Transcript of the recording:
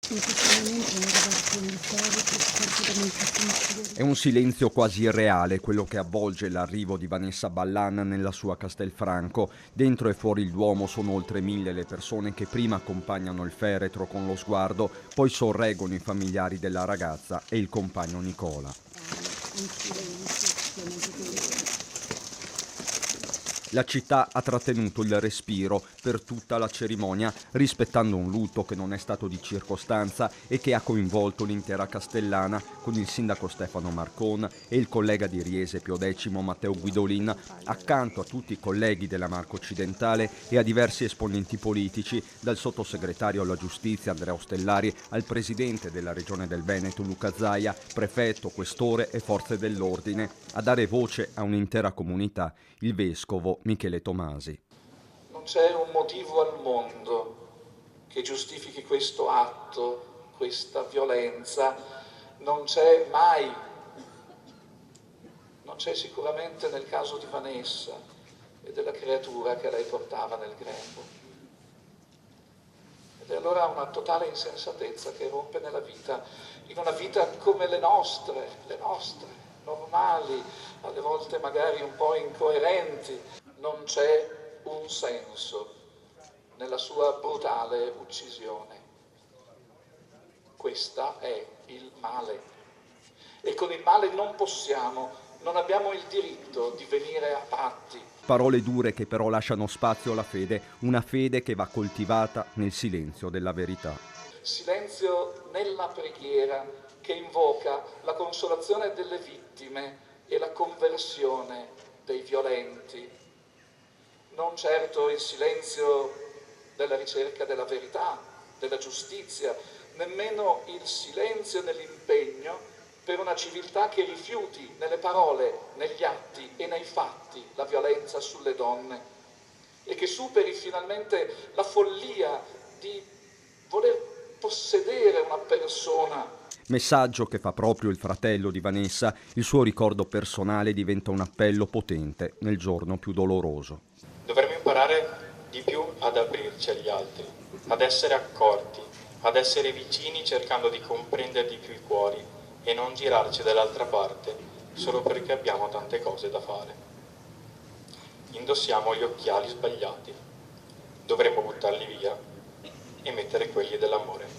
In questo momento è una rivelazione storica. È un silenzio quasi irreale quello che avvolge l'arrivo di Vanessa Ballan nella sua Castelfranco. Dentro e fuori il Duomo sono oltre 1000 le persone che prima accompagnano il feretro con lo sguardo, poi sorreggono i familiari della ragazza e il compagno Nicola. Un silenzio. La città ha trattenuto il respiro per tutta la cerimonia, rispettando un lutto che non è stato di circostanza e che ha coinvolto l'intera Castellana, con il sindaco Stefano Marcon e il collega di Riese Pio X Matteo Guidolin, accanto a tutti i colleghi della Marca Occidentale e a diversi esponenti politici, dal sottosegretario alla giustizia Andrea Ostellari al presidente della regione del Veneto Luca Zaia, prefetto, questore e forze dell'ordine, a dare voce a un'intera comunità, il vescovo Michele Tomasi. Non c'è un motivo al mondo che giustifichi questo atto, questa violenza, non c'è mai, non c'è sicuramente nel caso di Vanessa e della creatura che lei portava nel grembo. Ed è allora una totale insensatezza che rompe nella vita, in una vita come le nostre, normali, alle volte magari un po' incoerenti. Non c'è un senso nella sua brutale uccisione. Questa è il male. E con il male non abbiamo il diritto di venire a patti. Parole dure che però lasciano spazio alla fede, una fede che va coltivata nel silenzio della verità. Silenzio nella preghiera che invoca la consolazione delle vittime e la conversione dei violenti. Non certo il silenzio della ricerca della verità, della giustizia, nemmeno il silenzio nell'impegno per una civiltà che rifiuti nelle parole, negli atti e nei fatti la violenza sulle donne e che superi finalmente la follia di voler possedere una persona. Messaggio che fa proprio il fratello di Vanessa, il suo ricordo personale diventa un appello potente nel giorno più doloroso. Dovremmo imparare di più ad aprirci agli altri, ad essere accorti, ad essere vicini cercando di comprendere di più i cuori e non girarci dall'altra parte solo perché abbiamo tante cose da fare. Indossiamo gli occhiali sbagliati, dovremmo buttarli via e mettere quelli dell'amore.